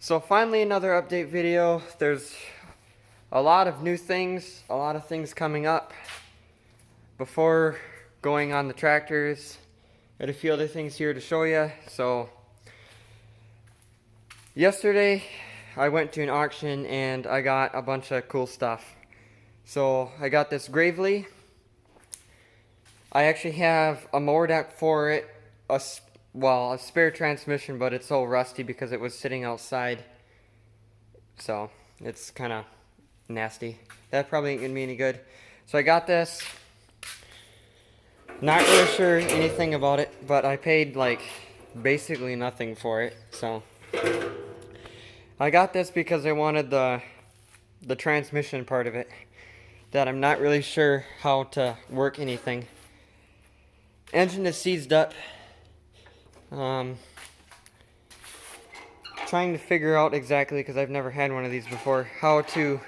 So finally another update video. There's a lot of new things, a lot of things coming up before going on the tractors. Got a few other things here to show you. So yesterday I went to an auction and I got a bunch of cool stuff. So I got this Gravely. I actually have a mower deck for it, a spare transmission, but it's so rusty because it was sitting outside. So it's kind of nasty. That probably ain't gonna be any good. So I got this. Not really sure anything about it, but I paid like basically nothing for it. So I got this because I wanted the transmission part of it, that I'm not really sure how to work anything. Engine is seized up. Trying to figure out exactly, because I've never had one of these before, how to.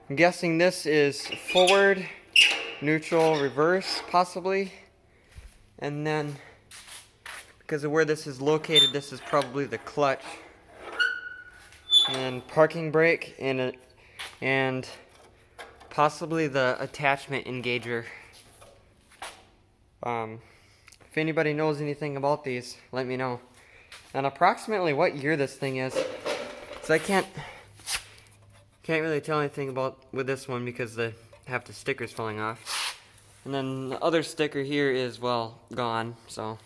I'm guessing this is forward, neutral, reverse, possibly. And then, because of where this is located, this is probably the clutch. And parking brake, and possibly the attachment engager. If anybody knows anything about these, let me know. And approximately what year this thing is. So I can't really tell anything about with this one because half the sticker's falling off. And then the other sticker here is, well, gone. So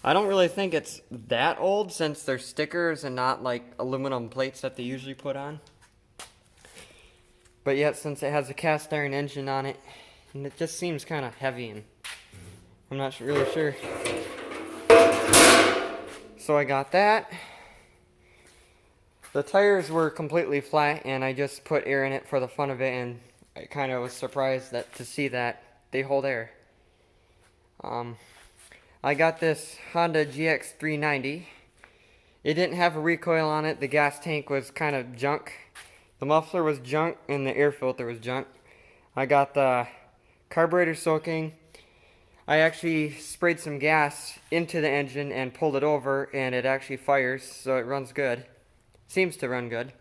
I don't really think it's that old since they're stickers and not like aluminum plates that they usually put on. But yet, since it has a cast iron engine on it, and it just seems kind of heavy, and I'm not really sure. So I got that. The tires were completely flat, and I just put air in it for the fun of it, and I kind of was surprised to see that they hold air. I got this Honda GX390. It didn't have a recoil on it. The gas tank was kind of junk. The muffler was junk, and the air filter was junk. I got the carburetor soaking. I actually sprayed some gas into the engine and pulled it over, and it actually fires, so it runs good. Seems to run good.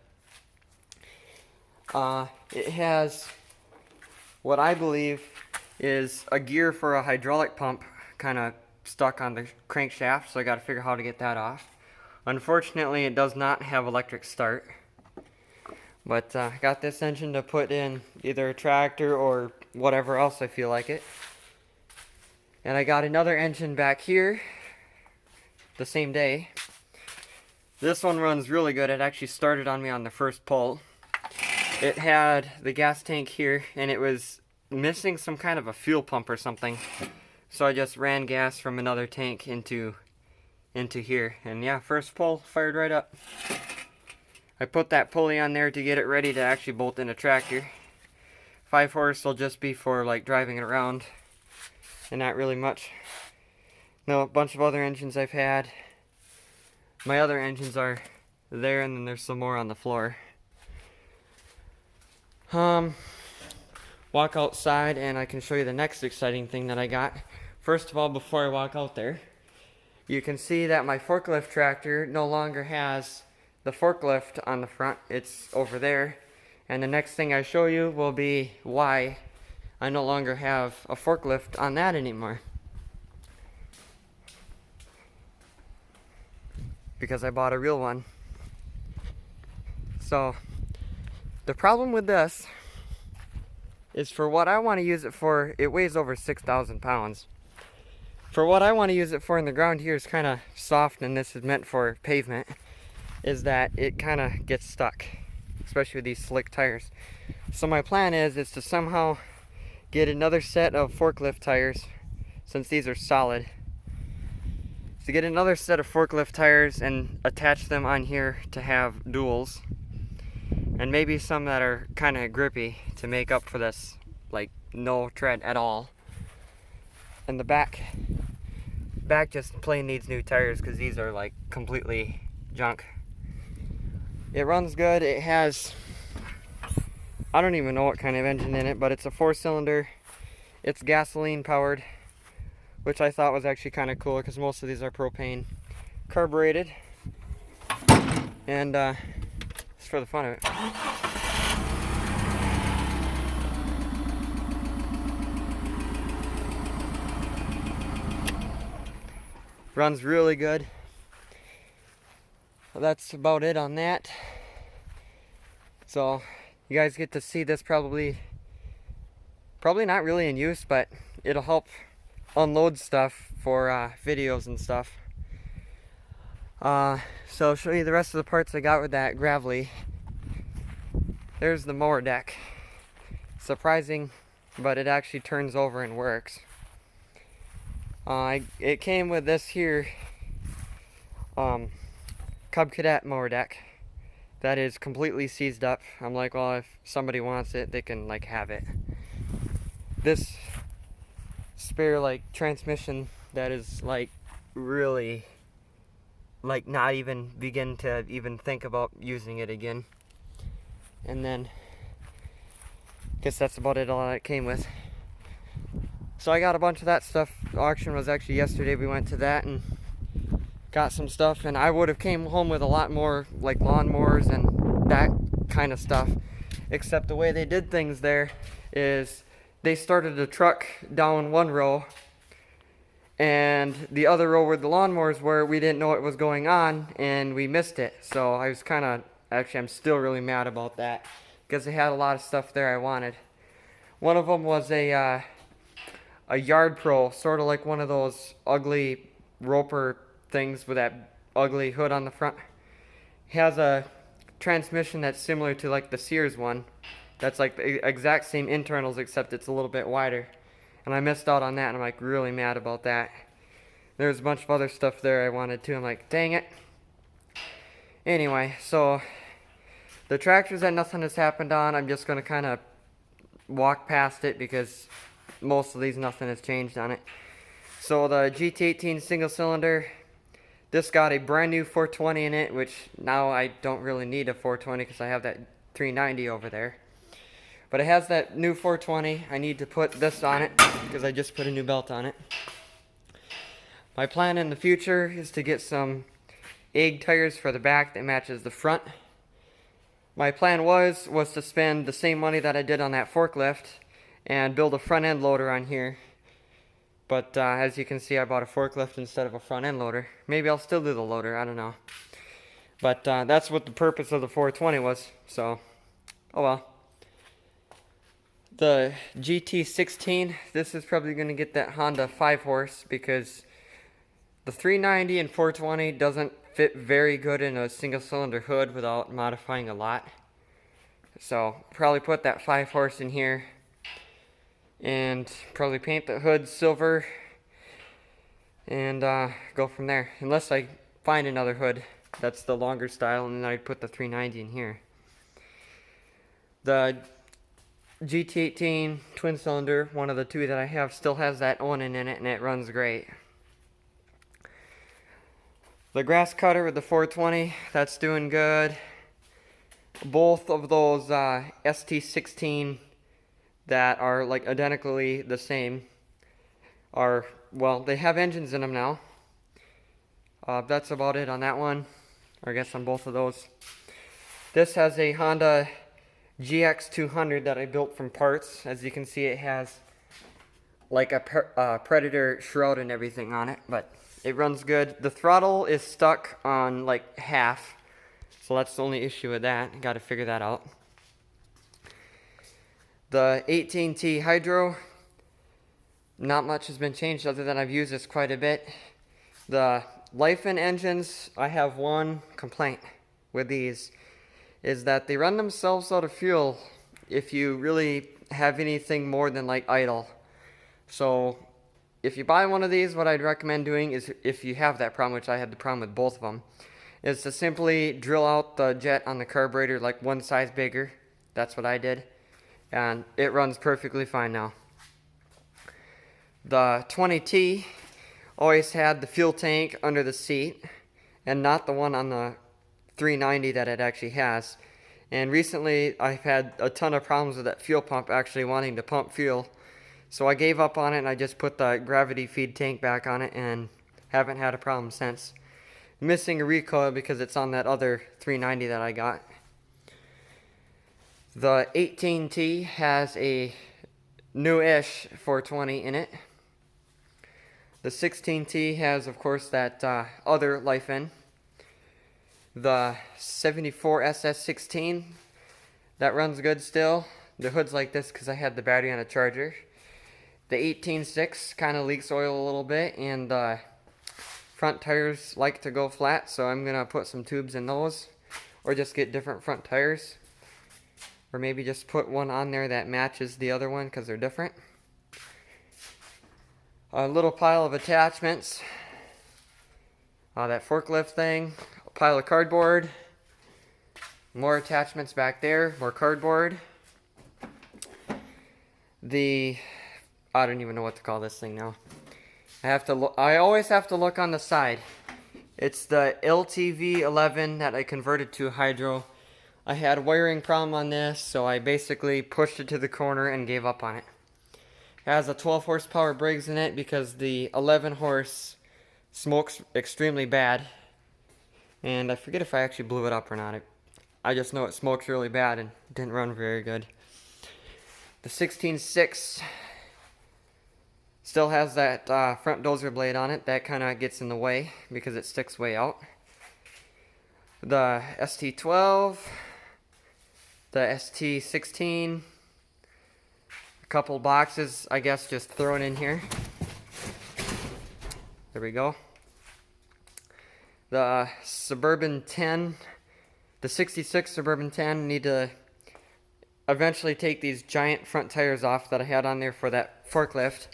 It has what I believe is a gear for a hydraulic pump kind of stuck on the crankshaft, so I got to figure out how to get that off. Unfortunately, it does not have electric start. But I got this engine to put in either a tractor or whatever else I feel like it. And I got another engine back here the same day. This one runs really good. It actually started on me on the first pull. It had the gas tank here, and it was missing some kind of a fuel pump or something. So I just ran gas from another tank into here. And yeah, first pull fired right up. I put that pulley on there to get it ready to actually bolt in a tractor. 5 horse will just be for like driving it around. And not really much. No, a bunch of other engines I've had. My other engines are there, and then there's some more on the floor. Walk outside and I can show you the next exciting thing that I got. First of all, before I walk out there, you can see that my forklift tractor no longer has the forklift on the front. It's over there. And the next thing I show you will be why I no longer have a forklift on that anymore. Because I bought a real one. So, the problem with this is for what I want to use it for, it weighs over 6,000 pounds. For what I want to use it for, and the ground here is kind of soft and this is meant for pavement, is that it kind of gets stuck, especially with these slick tires. So my plan is to somehow get another set of forklift tires, since these are solid. To get another set of forklift tires and attach them on here to have duals. And maybe some that are kind of grippy to make up for this, like no tread at all. And the back just plain needs new tires because these are like completely junk. It runs good. It has, I don't even know what kind of engine in it, but it's a 4-cylinder. It's gasoline powered, which I thought was actually kind of cool because most of these are propane carbureted. And just for the fun of it. Runs really good. Well, that's about it on that. So you guys get to see this probably not really in use, but it'll help unload stuff for videos and stuff. So I'll show you the rest of the parts I got with that Gravely. There's the mower deck. Surprising, but it actually turns over and works. It came with this here Cub Cadet mower deck that is completely seized up. I'm like, well, if somebody wants it, they can like have it. This spare like transmission that is like really like not even begin to even think about using it again. And then I guess that's about it, all that came with. So I got a bunch of that stuff. The auction was actually yesterday. We went to that and got some stuff, and I would have came home with a lot more like lawnmowers and that kind of stuff, except the way they did things there is they started the truck down one row, and the other row where the lawnmowers were, we didn't know what was going on and we missed it. So I was kind of, actually I'm still really mad about that because they had a lot of stuff there I wanted. One of them was a Yard Pro, sort of like one of those ugly Roper things with that ugly hood on the front. It has a transmission that's similar to like the Sears one. That's like the exact same internals except it's a little bit wider. And I missed out on that, and I'm like really mad about that. There's a bunch of other stuff there I wanted too. I'm like, dang it. Anyway, so the tractors that nothing has happened on, I'm just going to kind of walk past it because most of these nothing has changed on it. So the GT18 single cylinder, this got a brand new 420 in it, which now I don't really need a 420 because I have that 390 over there. But it has that new 420. I need to put this on it because I just put a new belt on it. My plan in the future is to get some egg tires for the back that matches the front. My plan was to spend the same money that I did on that forklift and build a front end loader on here. But as you can see, I bought a forklift instead of a front end loader. Maybe I'll still do the loader, I don't know. But that's what the purpose of the 420 was, so oh well. The GT16, this is probably going to get that Honda 5-horse because the 390 and 420 doesn't fit very good in a single cylinder hood without modifying a lot. So probably put that 5-horse in here and probably paint the hood silver and go from there. Unless I find another hood that's the longer style, and then I'd put the 390 in here. The GT18 twin cylinder, one of the two that I have, still has that Onan in it and it runs great. The grass cutter with the 420, that's doing good. Both of those ST16 that are like identically the same are, well, they have engines in them now. That's about it on that one, or I guess on both of those. This has a Honda GX200 that I built from parts. As you can see, it has like a Predator shroud and everything on it, but it runs good. The throttle is stuck on like half, so that's the only issue with that. Got to figure that out. The 18T Hydro, not much has been changed other than I've used this quite a bit. The Lifen engines, I have one complaint with these, is that they run themselves out of fuel if you really have anything more than like idle. So if you buy one of these, what I'd recommend doing is, if you have that problem, which I had the problem with both of them, is to simply drill out the jet on the carburetor like one size bigger. That's what I did. And it runs perfectly fine now. The 20T always had the fuel tank under the seat and not the one on the 390 that it actually has. And recently I've had a ton of problems with that fuel pump actually wanting to pump fuel. So I gave up on it and I just put the gravity feed tank back on it and haven't had a problem since. missing a recoil because it's on that other 390 that I got. The 18T has a newish 420 in it. The 16T has, of course, that other life in. The 74 SS16, that runs good still. The hood's like this because I had the battery on a charger. The 18.6 kind of leaks oil a little bit, and the front tires like to go flat, so I'm going to put some tubes in those, or just get different front tires, or maybe just put one on there that matches the other one because they're different. A little pile of attachments, that forklift thing, a pile of cardboard, more attachments back there, more cardboard. I don't even know what to call this thing now. I always have to look on the side. It's the LTV11 that I converted to hydro. I had a wiring problem on this, so I basically pushed it to the corner and gave up on it. It has a 12 horsepower Briggs in it because the 11 horse smokes extremely bad. And I forget if I actually blew it up or not. I just know it smokes really bad and didn't run very good. The 16.6 still has that front dozer blade on it. That kind of gets in the way because it sticks way out. The ST12, the ST16, a couple boxes, I guess, just thrown in here. There we go. The Suburban 10, the 66 Suburban 10, need to eventually take these giant front tires off that I had on there for that forklift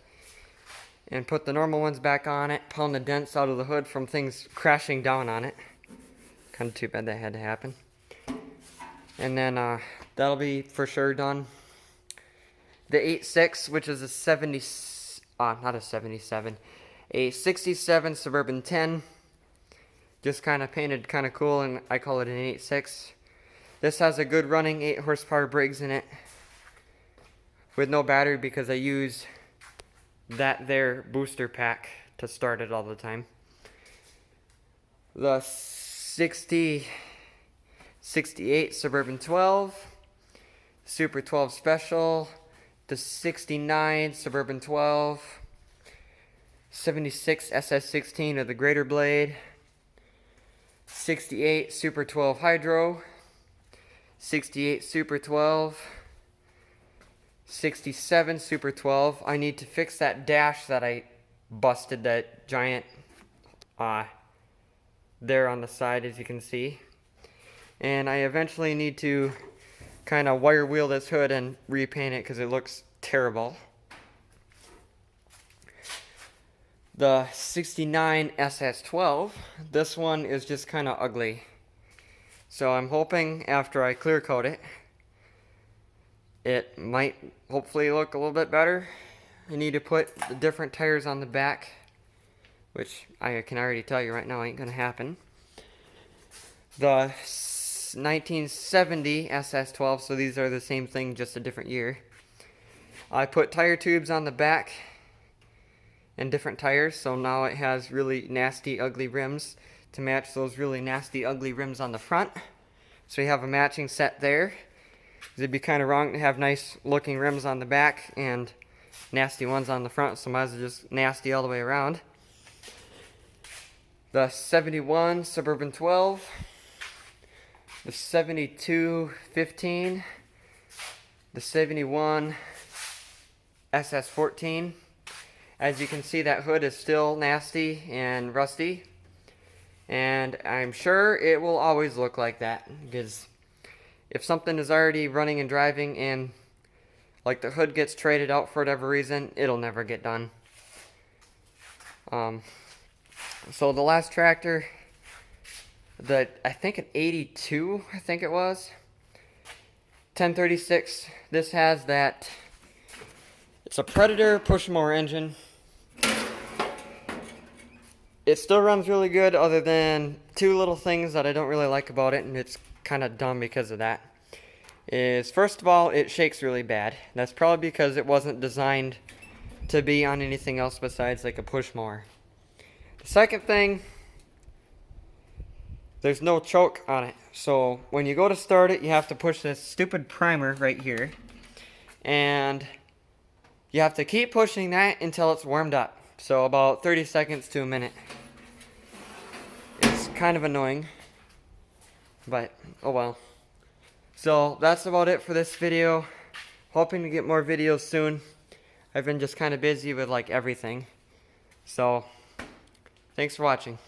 and put the normal ones back on it, pound the dents out of the hood from things crashing down on it. Kind of too bad that had to happen. And then that'll be for sure done. The 8.6, which is a 67 Suburban 10. Just kind of painted kind of cool, and I call it an 8.6. This has a good running 8 horsepower Briggs in it with no battery because I use that there booster pack to start it all the time. The 68 Suburban 12, Super 12 Special, the 69 Suburban 12, 76 SS16 of the Greater Blade, 68 Super 12 Hydro, 68 Super 12, 67 Super 12. I need to fix that dash that I busted, that giant there on the side, as you can see. And I eventually need to kind of wire wheel this hood and repaint it because it looks terrible. The 69 SS12, this one is just kind of ugly. So I'm hoping after I clear coat it, it might hopefully look a little bit better. I need to put the different tires on the back, which I can already tell you right now ain't gonna happen. The 1970 SS12, so these are the same thing, just a different year. I put tire tubes on the back and different tires, so now it has really nasty, ugly rims to match those really nasty, ugly rims on the front. So we have a matching set there. It'd be kind of wrong to have nice looking rims on the back and nasty ones on the front, so might as well just nasty all the way around. The 71 Suburban 12, the 72 15, the 71 SS14. As you can see, that hood is still nasty and rusty, and I'm sure it will always look like that, because if something is already running and driving and like the hood gets traded out for whatever reason, it'll never get done. So the last tractor, I think an 82, I think it was, 1036, this has that, it's a Predator push mower engine. It still runs really good other than two little things that I don't really like about it, and it's kind of dumb because of that. Is first of all, it shakes really bad. That's probably because it wasn't designed to be on anything else besides like a push mower. The second thing there's no choke on it. So when you go to start it, you have to push this stupid primer right here. And you have to keep pushing that until it's warmed up. So about 30 seconds to a minute. It's kind of annoying, but oh well. So that's about it for this video. Hoping to get more videos soon. I've been just kind of busy with like everything. So thanks for watching.